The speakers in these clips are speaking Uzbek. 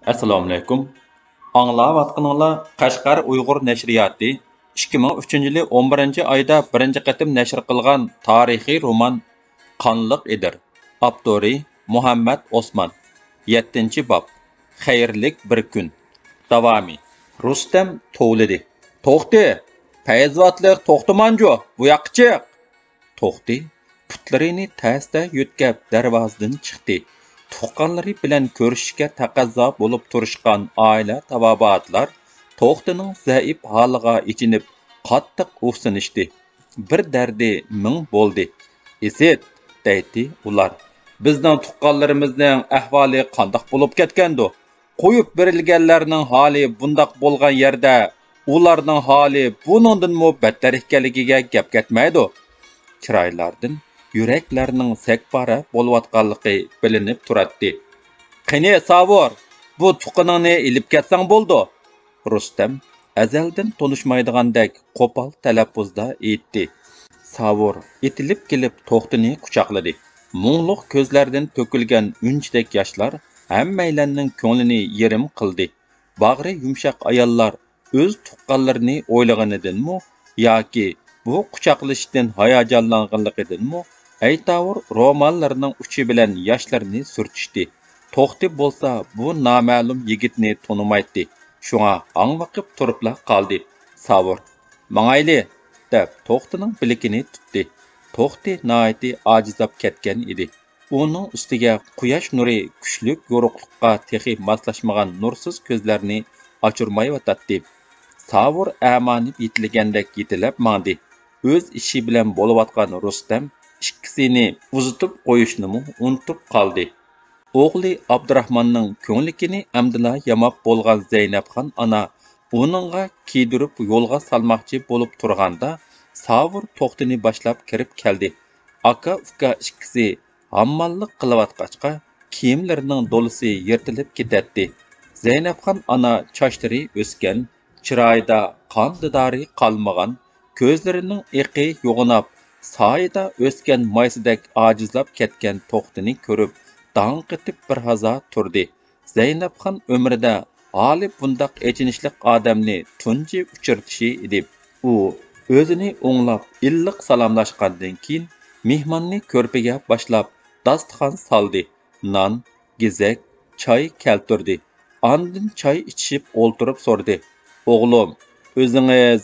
Assalomu alaykum. Anglayotganinglar Qashqar Uyg'ur nashriyoti 2003-yili 11-oyda birinchi qatim nashr qilgan tarixiy roman Qonliq edir. Avtori Muhammad Osman. 7-bob. Xayrlik bir kun. Davomi. Rustam tovlidi. To'xti. Fayzvatliq to'xtamanjo. Bu yoqqa chiq. To'xti. Putlarini tasda yo'tkab darvozadan chiqdi. Tuqqanlari bilan ko'rishishga taqozo bo'lib turishgan oila tabobatlar to'xtining zaif holiga ichinib qattiq o'ksinishdi. Bir dardi ming bo'ldi. Isit deydi ular. Bizning tuqqanlarimizning ahvoli qandoq bo'lib ketgandi? Qo'yib berilganlarning holi bundoq bo'lgan yerda ularning holi buningdan mo battar ekanligiga gap ketmaydi. Chiroylardan yuraklarning sakpara bo'layotganligi bilinib turadi. Qani Savor, bu tuqqaningni ilib ketsang bo'ldi. Rustam azaldan tanishmaydigandek qo'pol talaffuzda aytdi. Savor itilib kelib to'xtini quchoqladi. Mungluq ko'zlardan to'kilgan unchdak yoshlar hammaylarning ko'nglini yerim qildi. Bag'ri yumshoq ayollar o'z tuqqanlarini o'ylaganidanmi yoki bu quchoqlashishdan hayajonlanganligidanmi aytavur romanlarning uchi bilan yoshlarni surtishdi. To'xti bo'lsa bu noma'lum yigitni tonimaydi. Shunga angvaqib turibla qoldi. Savur "Mangayli" deb To'xtining bilikini tutdi. To'xti noiti ojizlab ketgan edi. Uning ustiga quyosh nuri kuchlik yo'riqlikqa texi moslashmagan nursiz ko'zlarini ochirmayotdi. Savur amanib yetilgandek yetilab mandi. O'z ishi bilan bo'layotgan Rustam ikkisini uzitib qo'yishni unutib qoldi. O'g'li Abdurahmonning ko'nglikini amdila yamab bo'lgan Zaynabxon ona uningga kiydirib yo'lga salmoqchi bo'lib turganda Savur To'xtini boshlab kirib keldi. Aka-uka ikkisi hammonlik qilayotgachqa kiyimlarining dolisi yirtilib ketadi. Zaynabxon ona chochlari o'sgan, chiroyida qon didori qolmagan, ko'zlarining iqi yo'g'inab, soyida o'sgan maysidek ojizlab ketgan To'xtini ko'rib, dangqitib bir hazo turdi. Zaynabxon umrida olib bundaq echinishlik odamni tunji uchirtishi edi. U o'zini o'nglab illiq salomlashgandan keyin mehmonni ko'rpaga boshlab dasturxon soldi. Non, gizak, choy keltirdi. Andin choy ichib o'ltirib so'rdi. "O'g'lim, o'zingiz?"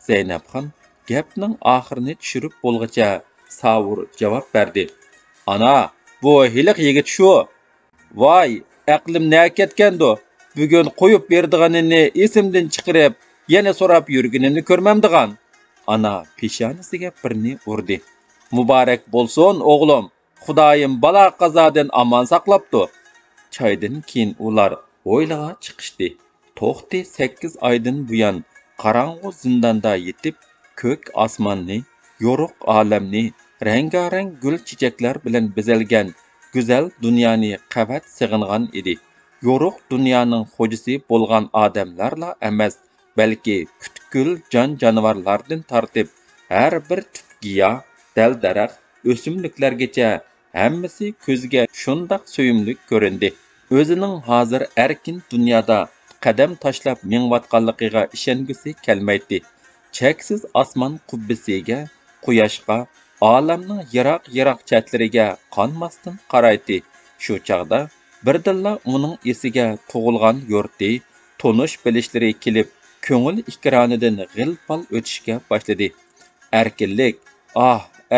Zaynabxon gapning oxirini tushirib bo'lgacha Savur javob berdi. "Ana, bu hiliq yigit shu. Voy, aqlim nega ketgandi? Bugun qo'yib berdiganini esimdan chiqarib, yana so'rab yurganimni ko'rmamdigan." Ana peshonasiga birni urdi. "Muborak bo'lsin, o'g'lim. Xudoyim balo qazodan omon saqlabdi." Choydan keyin ular o'ylaga chiqishdi. To'xti 8 oydan buyon qorong'u zindonda yetib, ko'k osmonni, yo'ruq olamni, rangarang gul chechaklar bilan bezalgan go'zal dunyoni qavat sig'ingan edi. Yo'ruq dunyoning xo'jisi bo'lgan odamlarla emas, balki butkul jon-jonivorlardan tortib har bir tupgiya, dal-daraxt, o'simliklargacha hammasi ko'zga shundoq suyimlik ko'rindi. O'zining hozir erkin dunyoda qadam tashlab mengayotganligiga ishongusi kelmaydi. Cheksiz osmon qubbasiga, quyoshga, olamning yiroq-yiroq chatlariga qonmasdan qaraydi. Shu chaqda birdilla uning esiga tug'ilgan yurti, tonish bilishlari kelib, ko'ngil ikronidan g'ilpal o'tishga boshladi. Erkinlik,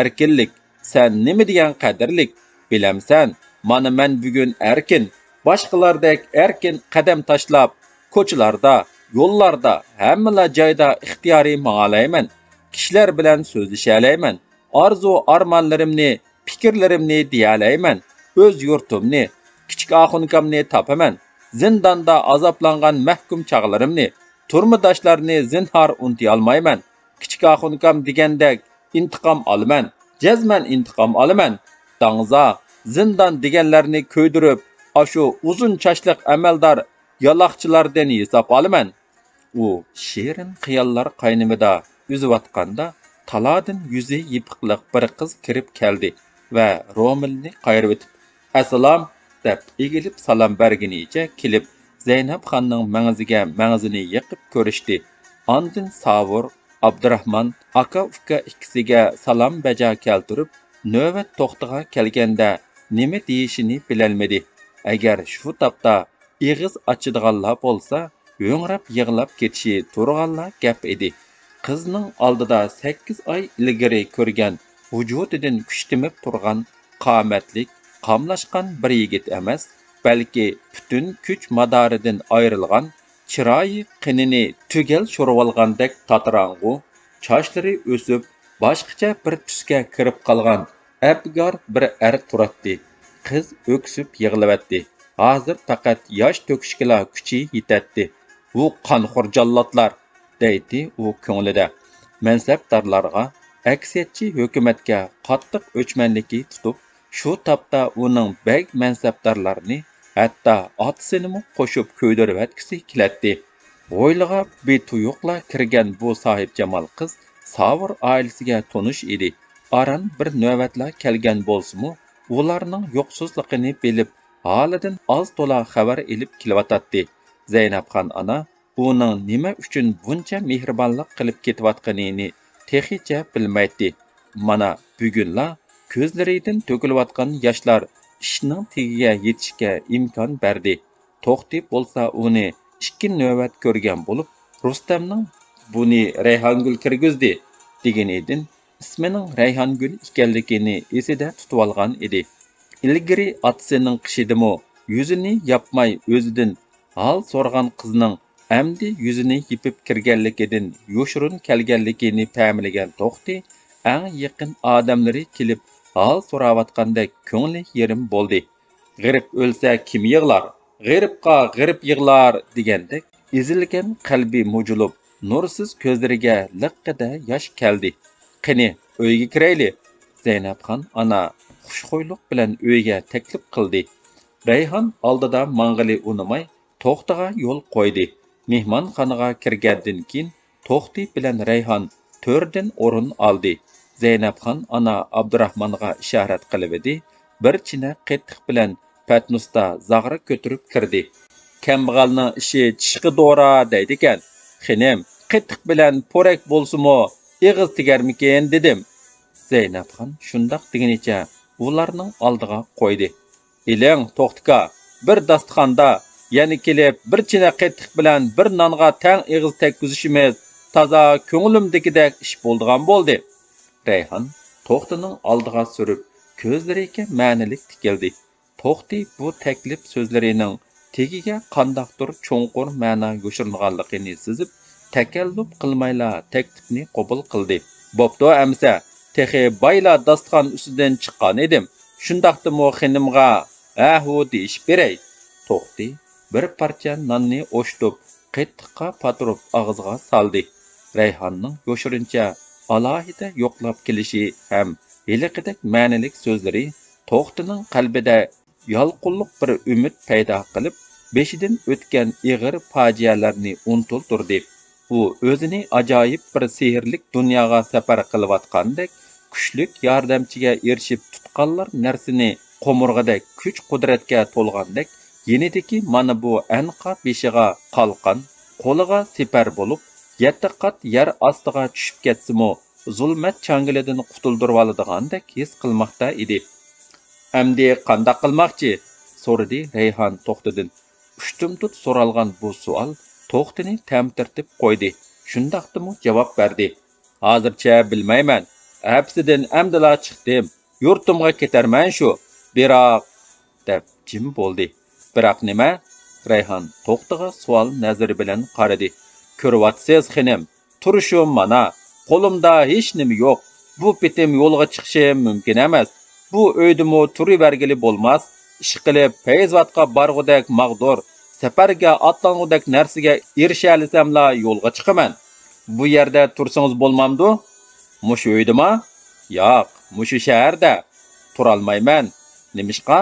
erkinlik, sen nima degan qadrlik? Bilamsan, mana men bugun erkin, boshqalardek erkin qadam tashlab, ko'chalarda, yo'llarda, hamma joyda ixtiyoriy ma'alayman. Kishilar bilan so'zlashalayman. Arzu-armonlarimni, fikrlarimni deyalayman. O'z yurtimni, kichik oxunkamni topaman. Zindonda azoblangan mahkum chog'larimni, turmudoshlarni zinhor unuta olmayman. Kichik oxunkam degandek intiqom olaman. Jazman intiqom olaman. Dangza, zindon deganlarni ko'ydirib, ashu uzun chashliq amaldor yaloqchilardan hisob olaman. U shirin xiyollar qaynimida uzayotganda talodin yuzi yipiqliq bir qiz kirib keldi va Romilni qayirib o'tib, "Assalom" deb egilib salom berginicha kelib Zeynep xanның мәңізіге мәңізini yıqib көрішті. Andın Savur, Abdurrahman, aka-uka ikkisiga salom bajo keltirib, növbət to'xtiga kelganda nima deyishini bilolmadi. Agar shu topda ig'iz ochadiganlar bo'lsa, ho'ngrab yig'lab ketishi turganlar gap edi. Qizning oldida 8 oy ilgari ko'rgan vujudidan kuchtimib turgan qomatlik, qamlashgan bir yigit emas, balki butun kuch madoridan ayrilgan, chiroyi qinini tugal sho'rvolgandek tatirang'u, sochlari o'sib, boshqacha bir tusga kirib qolgan abgor bir turibdi. Qiz o'ksib yig'layapti. Hozir faqat yosh to'kishga kuchi yetadi. Bu qonxo'r jallodlar, deydi u ko'nglida. Mansabdorlarga, aksiyatchi hukumatga qattiq o'chmanligi tutib, shu topda uning beg mansabdorlarini, hatto otasini qo'shib ko'ydirib atkisi keladi. Bo'yliga betuyuqla kirgan bu sohib Jamol qiz Savur oilasiga tonish edi. Aran bir navbatlar kelgan bo'lsa-mu, ularning yo'qsizligini bilib, holidan oz to'la xabar elib kelyotdi. Zeynepxon ana uning nima uchun buncha mehribonlik qilib ketayotganini texicha bilmaydi. Mana bugunla ko'zlaridan to'kilayotgan yoshlar ishning tagiga yetishga imkon berdi. To'xti bo'lsa uni ikki navbat ko'rgan bo'lib, Rustamning buni Rayhongul kirgizdi deganidan ismining Rayhongul ekanligini esida tutib olgan edi. Ilgari otasining qishidimi yuzini yapmay o'zidan hal so'rgan qizning amdi yuzini yipib kirganligidan yo'shirun kelganligini ta'minlagan To'xti eng yaqin odamlari kelib hal so'rayotgandek ko'ngli yerim bo'ldi. G'irib o'lsa kim yig'lar? G'iribqa g'irib yig'lar degandek ezilgan qalbi mujulib, nursiz ko'zlariga liqqida yosh keldi. Qani, uyga kirayli. Zeynepxon ana xushxo'ylik bilan uyga taklif qildi. Rayhon oldida mang'ili unamay, To'xtiga yo'l qo'ydi. Mehmonxonaga kirgandan keyin To'xti bilan Rayhon to'rdan o'rin oldi. Zeynepxon ana Abdurrahmonga ishorat qilib edi, bir china qettiq bilan patnusta zag'ra ko'tirib kirdi. Kambag'alning ishi tishqi dora deydi ekan. Xinim, qettiq bilan po'rak bo'lsa-mu, ig'iz tegarmikin dedim. Zeynepxon shundoq degunicha ularning oldiga qo'ydi. Iling To'xtika, bir dasturxonda yana kelib bir china qettiq bilan bir nonga tang ig'iz tekkizishimiz toza ko'nglimdagidek ish bo'ldigan bo'ldi. Rayhon To'xtining oldiga surib, ko'zlariga ma'nilik tikildi. To'xti bu taklif so'zlarining tegiga qandoqdir cho'nqur ma'no yo'shirilganligini sezib, takalluf qilmayla taklifni qabul qildi. Bo'pti, amsa, texi bayla dasturxon ustidan chiqqan edim. Shundaqdimi xinimga ahu deyish beray. To'xti bir parcha nonni o'shtib, qettiqqa patirib og'ziga soldi. Rayhonning yo'shirincha alohida yo'qlab kelishi ham heliqidek ma'nilik so'zlari To'xtining qalbida yolqinlik bir umid paydo qilib, beshidan o'tgan ig'ir fojialarni unutiltirdi. U o'zini ajoyib bir sehrlik dunyoga safar qilayotgandek, kuchlik yordamchiga erishib tutqanlar narsini qo'murg'adek kuch-qudratga to'lgandek, yenidagi mana bu anqa beshiga qalqan, qo'liga sipar bo'lib, 7 qat yer ostiga tushib ketsimi, zulmat changilidan qutuldirib oladigandek his qilmoqda edi. Amdi qanday qilmoqchi? So'radi Rayhon To'xtidan. Ushtumtut so'ralgan bu savol To'xtini tamtirtib qo'ydi. Shundaqdimi javob berdi. Hozircha bilmayman. Hapsidan amdila chiqdim. Yurtimga ketarman shu. Biroq deb jim bo'ldi. Biroq nima? Rayhon To'xtiga savol nazari bilan qaradi. Ko'ryapsiz xinim, turishim mana, qo'limda hech nima yo'q. Bu petim yo'lga chiqishim mumkin emas. Bu o'ydimi turivergili bo'lmas. Ish qilib Fayzvatga borg'udak mag'dur, safarga otlang'udak narsaga erisha olsamla yo'lga chiqaman. Bu yerda tursangiz bo'lmamdi? Mush o'ydimi? Yo'q, mush shaharda turolmayman. Nimishqa?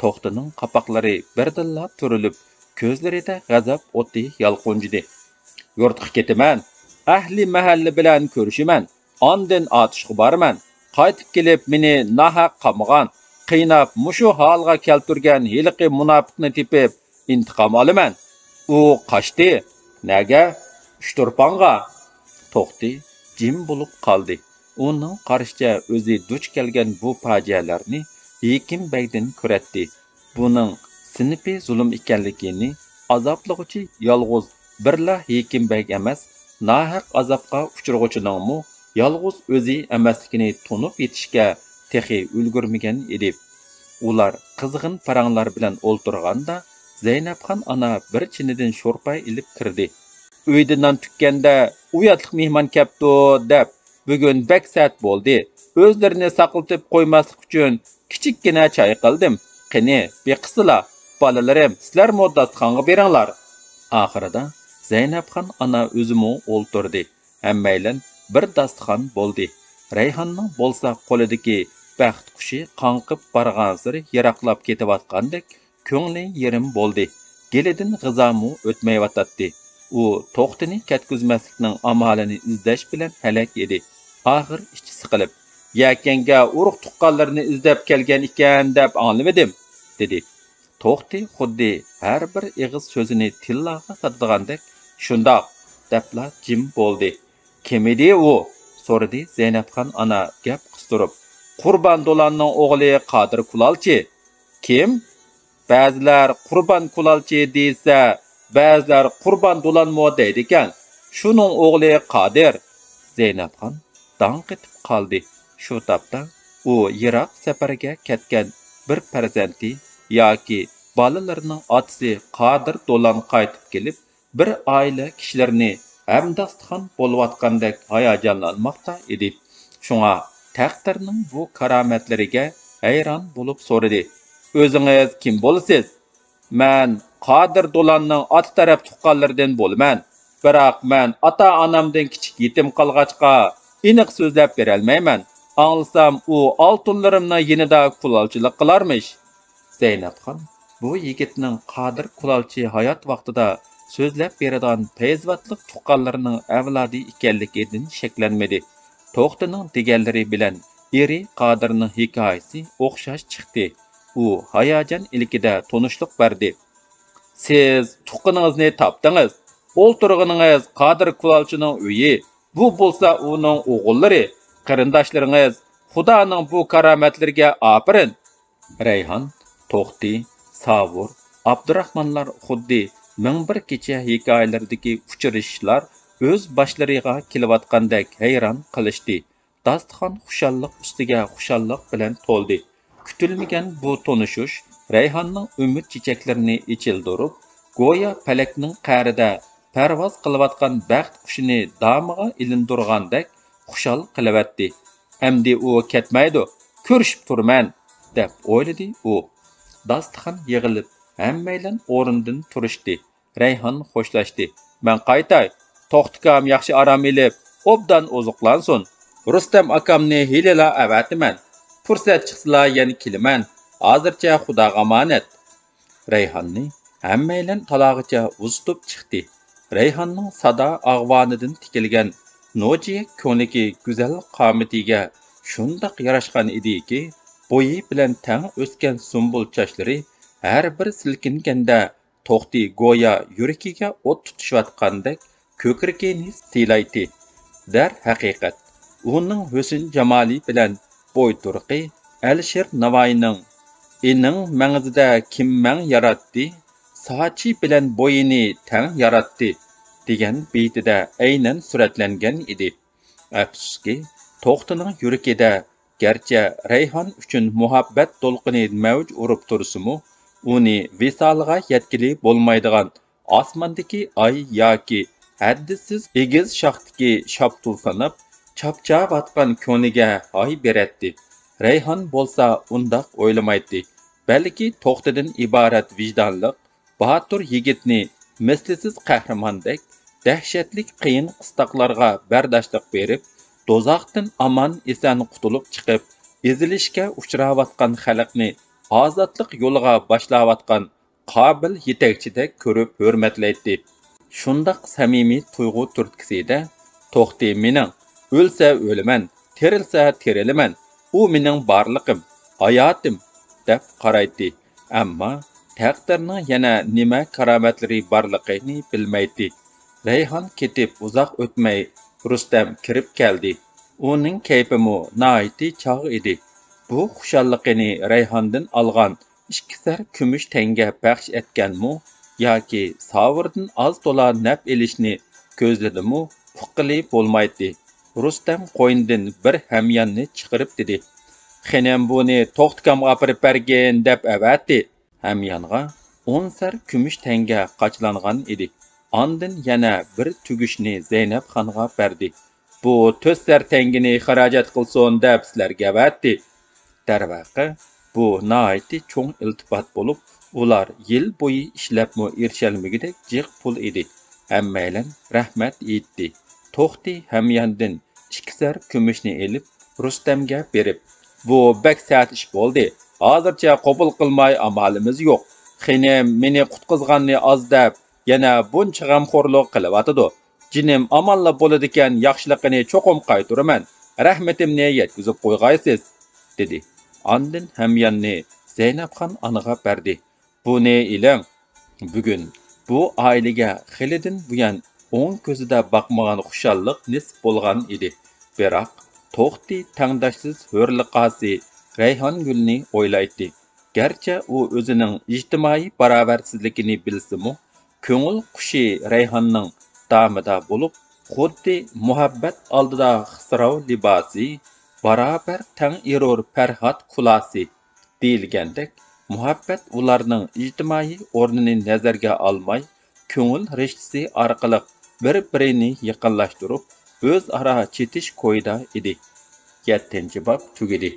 To'xtining qapoqlari birdilla turilib, ko'zlarida g'azab o'ti yalqunjidi. Yurtga ketaman. Ahli mahalli bilan ko'rishaman. Ondan otishga borman. Qaytib kelib meni nahaq qamagan, qiynab mushu holga keltirgan hiliqi munofiqni tepib intiqom olaman. U qaçtı. Nega? Üçturpanga. To'xti jim bo'lib qoldi. Uning qarashicha o'zi duch kelgan bu fojialarni Hekim Begdan ko'ratdi. Buning sinipi zulm ekanligini azoblig'uchi yolg'iz birla Hekim Beg emas, nahaq azobga uchirg'uchining yolg'iz o'zi emasligini tunib yetishga texi ulgurmagan edi. Ular qizg'in paranglar bilan o'ltirganda Zeynepxon ana bir chinidan sho'rpa ilib kirdi. Uydan tukkanda uyatliq mehmon kelibdi deb bugun bek sat bo'ldi. O'zlarini saqlatib qo'ymaslik uchun kichikkina choy qildim. Qani, beqisila, bolalarim, sizlar moddatxonga beringlar. Oxirida Zeynepxon ana o'zimi o'ltirdi. Hammaylan bir dasturxon bo'ldi. Rayhonning bo'lsa qo'lidagi baxt qushi qonqib borgan sari yiroqlab ketayotgandek ko'ngli yerim bo'ldi. Gelidan g'izomu o'tmayotdi. U to'xtini ketkizmaslikning amalini izlash bilan halak edi. Oxir ichi siqilib, yakanga urug' tuqqanlarni izlab kelgan ekan deb anglamadim, dedi. To'xti xuddi har bir ig'iz so'zini tillaga sotdigandek, shundoq debla jim bo'ldi. Kim edi u? so'radi Zeynepxon ana gap qistirib. Qurbon Do'lanning o'g'li Qodir Kulolchi. Kim? Ba'zilar Qurbon Kulolchi desa, ba'zilar Qurbon Do'lanmo deydi ekan. Shuning o'g'li Qodir. Zeynepxon dong etib qoldi. Shu topda u yiroq safarga ketgan bir farzandi yoki bolalarining otasi Qodir Do'lan qaytib kelib, bir oila kishilarini hamdastxon bo'layotgandek hayajonlanmoqda edi. Shunga taqdirning bu karomatlariga hayron bo'lib so'radi. O'zingiz kim bo'lasiz? Men Qodir Do'lanning ota taraf tuqqanlaridan bo'laman. Biroq men ota-onamdan kichik yetim qolg'achqa aniq so'zlab bera olmayman. Anglasam u oltinlarimni yanida kulolchilik qilarmish. Zeynepxon bu yigitning Qodir Kulolchi hayot vaqtida so'zlab beradigan feyzvatlik tuqqanlarining avlodi ekanligidan shaklanmadi. To'xtining deganlari bilan eri Qodirning hikoyasi o'xshash chiqdi. U hayajon ilkida tonishlik berdi. Siz tuqqaningizni topdingiz. O'ltirganingiz Qodir Kulolchining uyi. Bu bo'lsa uning o'g'illari, qarindoshlaringiz. Xudoning bu karomatlariga opirin. Rayhon, To'xti, Savur, Abdurahmonlar xuddi ming bir kecha hikoyalaridagi uchrashishlar o'z boshlariga kelayotgandek hayron qilishdi. Dasturxon xushalliq ustiga xushalliq bilan to'ldi. Kutilmagan bu tonishish Rayhonning umid chechaklarini ichildirib, go'yo falakning qa'rida parvoz qilayotgan baxt qushini damiga ilindirgandek xushal qilavatdi. Endi u ketmaydi, ko'rishib turman, deb o'yladi u. Dasturxon yig'ilib, hammaylan o'rindan turishdi. Rayhon xo'shlashdi. Men qaytay, To'xtikam yaxshi aram ilib, obdan ozuqlansin. Rustam akamni hilala avatiman. Fursat chiqsa yana kelaman. Hozircha Xudoga omonat. Rayhonni hammaylan talog'icha uzitib chiqdi. Rayhonning sado ag'vonidan tikilgan nojiya ko'ngligi go'zal qomatiga shundoq yarashgan ediki, bo'yi bilan tang o'sgan sumbul chochlari har bir silkinganda To'xti go'yo yuragiga o't tutishayotgandek ko'kragini siylaydi. Dar haqiqat, uning husn jamoli bilan bo'yturqi Alisher Navoiyning "Ening mang'izida kim mang yaratdi, sochi bilan bo'yini tang yaratdi" degan beytida aynan suratlangan edi. Afsuski, To'xtining yuragida garchi Rayhon uchun muhabbat to'lqini mavj urib tursa-mu, uni visolga yetkili bo'lmaydigan osmondagi oy yoki haddisiz egiz shoxdagi shoptul sanab chapchayotgan ko'niga oy beratdi. Rayhon bo'lsa undoq o'ylamaydi. Balki To'xtidan iborat vijdonliq, botur yigitni mislsiz qahramondek dahshatli qiyin qistoqlarga bardoshlik berib, do'zaxdan omon eson qutulib chiqib, ezilishga uchrayotgan xalqni ozodlik yo'liga boshlayotgan qobil yetakchidek ko'rib hurmatlaydi. Shundoq samimiy tuyg'u turtkisida To'xti mening, o'lsa o'laman, terilsa terilaman, u mening borliqim, hayotim deb qaraydi. Ammo taqdirning yana nima karomatlari borligini bilmaydi. Rayhon ketib uzoq o'tmay Rustam kirib keldi. Uning kayfimi nihoyatda chog' edi. Bu xushalligini Rayhondan olgan 2 sar kumush tanga baxsh etganmi yoki savrdan oz to'la naf elishni ko'zladimi uqqili bo'lmaydi. Rustam qo'ynidan bir hamyonni chiqarib dedi: "Xenem buni to'xtkamga olib bergin" deb avatdi. Hamyonga 10 sar kumush tanga qochlangan edi. Ondan yana bir tugishni Zeynab xonga berdi. Bu 4 sar tangini xarajat qilsin deb sizlarga avatdi. Darvaqa bu nihoyatda cho'ng iltifot bo'lib, ular yil bo'yi ishlabmi erishalmagidek jiq pul edi. Hammaylar rahmat aytdi. To'xti hamyondan 2 sar kumushni elib Rustamga berib, "Bu bak sat ish bo'ldi. Hozircha qabul qilmay amalimiz yo'q. Xenem meni qutqizganni oz deb yana buncha g'amxo'rlik qilyotidi. Jinim amonla bo'ladigan yaxshiligini cho'qim qaytaraman. Rahmatimni yetkazib qo'yg'aysiz" dedi. Ondan hamyonni Zeynabxon anaga berdi. "Buni iling. Bugun bu oilaga xilidan buyon o'ng ko'zida boqmagan xushallik nisb bo'lgan edi. Biroq to'xti tangdashsiz hurliqasi Rayhon Gulni o'ylaydi. Garchi u o'zining ijtimoiy barobarsizligini bilsa-mu, ko'ngil qushi Rayhonning damida bo'lib, xuddi muhabbat oldida xisrov libosi barobar tang erur Farhod xulasi deyilgandek, muhabbat ularning ijtimoiy o'rnini nazarga olmay, ko'ngil rishtasi orqali bir-birini yaqinlashtirib, o'zaro chetish ko'yda edi. 7-bob tugadi.